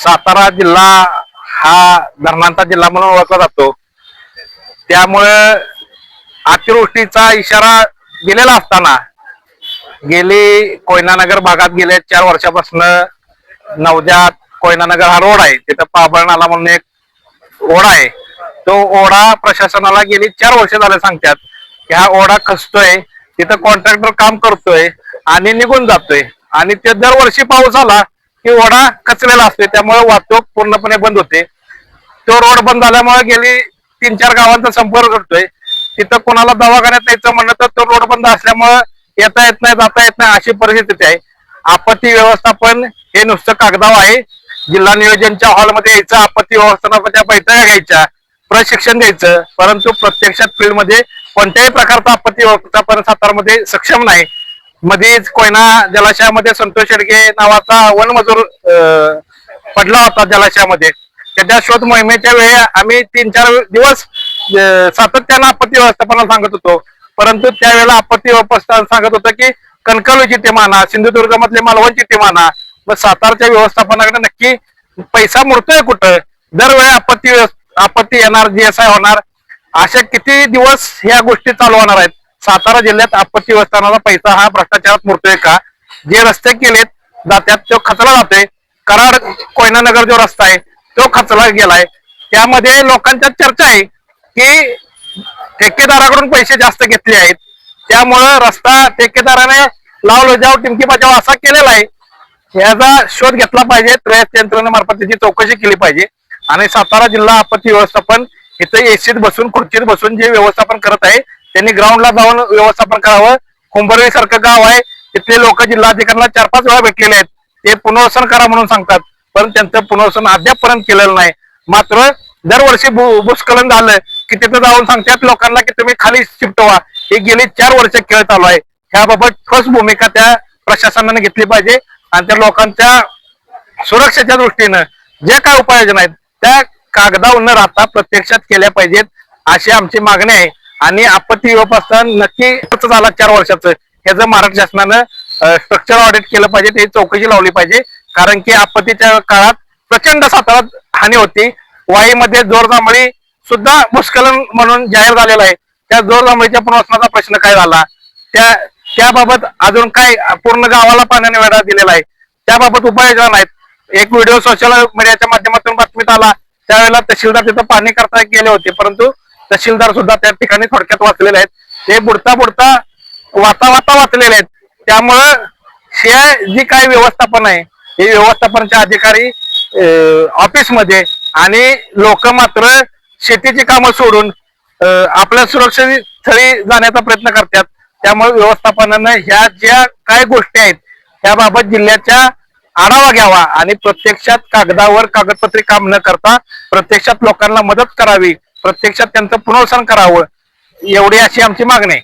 सातारा जिल्हा हा धरणांचा जिल्हा म्हणून ओळखला जातो. त्यामुळे अतिवृष्टीचा इशारा दिलेला असताना गेली कोयनानगर भागात गेल्या 4 वर्षापासून नवजात कोयनानगर हा रोड आहे, तिथं पाबळ नाला म्हणून एक ओढा आहे. तो ओढा प्रशासनाला गेली 4 वर्ष झाले सांगतात की हा ओढा खचतोय, तिथं कॉन्ट्रॅक्टर काम करतोय आणि निघून जातोय आणि ते दरवर्षी पाऊस आला की ओढा खचलेला असतोय, त्यामुळे वाहतूक पूर्णपणे बंद होते. तो रोड बंद झाल्यामुळे गेली 3-4 गावांचा संपर्क करतोय. तिथं कोणाला दवाखान्यात यायचं म्हणलं तर तो रोड बंद असल्यामुळे येता येत नाही, जाता येत नाही, अशी परिस्थिती आहे. आपत्ती व्यवस्थापन हे नुसतं कागदावर आहे. जिल्हा नियोजनच्या हॉलमध्ये यायचं, आपत्ती व्यवस्थापनाच्या बैठका घ्यायच्या, प्रशिक्षण द्यायचं, परंतु प्रत्यक्षात फील्डमध्ये कोणत्याही प्रकारचा आपत्ती व्यवस्थापन सातारमध्ये सक्षम नाही. मध्येच कोयना जलाशयामध्ये संतोष शेडगे नावाचा वनमजूर पडला होता जलाशयामध्ये. त्याच्या शोध मोहिमेच्या वेळी आम्ही 3-4 दिवस सातत्यानं आपत्ती व्यवस्थापनाला सांगत होतो, परंतु त्यावेळेला आपत्ती व्यवस्थापन सांगत होतं की कणकवलीची टीम आणा, सिंधुदुर्ग मधले मालवणची टीम आणा. मग सातारच्या व्यवस्थापनाकडे नक्की पैसा मुरतोय कुठं? दरवेळी आपत्ती येणार, GSI होणार, अशा किती दिवस ह्या गोष्टी चालू होणार आहेत? सातारा जिल्ह्यात आपत्ती व्यवस्थापनाचा पैसा हा भ्रष्टाचारात मुरतोय का? जे रस्ते केलेत जात्यात तो खचला जातोय. कराड कोयनानगर जो रस्ता आहे तो खचला गेलाय. त्यामध्ये लोकांच्या चर्चा आहे की ठेकेदाराकडून पैसे जास्त घेतले आहेत, त्यामुळं रस्ता ठेकेदाराने लावलं जाव टिमकी बजाव असा केलेला आहे. याचा शोध घेतला पाहिजे, त्रयस्थ यंत्रणेमार्फत त्याची चौकशी केली पाहिजे. आणि सातारा जिल्हा आपत्ती व्यवस्थापन इथं एसीत बसून, खुर्चीत बसून जे व्यवस्थापन करत आहे त्यांनी ग्राउंडला जाऊन व्यवस्थापन करावं. कुंभरळी सारखं गाव आहे, तिथले लोक जिल्हाधिकाऱ्यांना 4-5 वेळा भेटलेले आहेत. ते पुनर्वसन करा म्हणून सांगतात, पण त्यांचं पुनर्वसन अद्यापपर्यंत केलेलं नाही. मात्र दरवर्षी भूस्खलन झालं की तिथं जाऊन सांगतात लोकांना की तुम्ही खाली शिफ्ट व्हा. हे गेली 4 वर्ष खेळ चालू आहे. ह्याबाबत ठोस भूमिका त्या प्रशासनाने घेतली पाहिजे आणि त्या लोकांच्या सुरक्षेच्या दृष्टीनं जे काय उपाययोजना आहेत त्या कागदावर न राहता प्रत्यक्षात केल्या पाहिजेत, अशी आमची मागणी आहे. आणि आपत्ती व्यवस्थापन नक्की खर्च झाला 4 वर्षाचं, ह्याचं महाराष्ट्र शासनानं स्ट्रक्चर ऑडिट केलं पाहिजे, त्याची चौकशी लावली पाहिजे. कारण की आपत्तीच्या काळात प्रचंड सातारात हानी होती. वाईमध्ये जोरजांभळी सुद्धा भूस्खलन म्हणून जाहीर झालेला आहे. त्या जोरजांभळीच्या पुनर्वसनाचा प्रश्न काय झाला, त्याबाबत अजून काय पूर्ण गावाला पाण्याने वेढा दिलेला आहे, त्याबाबत उपाययोजना नाहीत. एक व्हिडिओ सोशल मीडियाच्या माध्यमातून बातमीत आला, त्यावेळेला तहसीलदार तिथं पाणी करता गेले होते, परंतु तहसीलदार सुद्धा त्या ठिकाणी थोडक्यात वाचलेले आहेत. ते बुडता वाता वाचलेले आहेत. त्यामुळं हे जी काही व्यवस्थापन आहे हे व्यवस्थापनाचे अधिकारी ऑफिसमध्ये आणि लोक मात्र शेतीची कामं सोडून आपल्या सुरक्षितस्थळी जाण्याचा प्रयत्न करतात. त्यामुळे व्यवस्थापनानं ह्या ज्या काय गोष्टी आहेत त्याबाबत जिल्ह्याच्या आढावा घ्यावा आणि प्रत्यक्षात कागदावर कागदपत्री काम न करता प्रत्यक्षात लोकांना मदत करावी, प्रत्यक्षात त्यांचं पुनर्वसन करावं, एवढी अशी आमची मागणी आहे.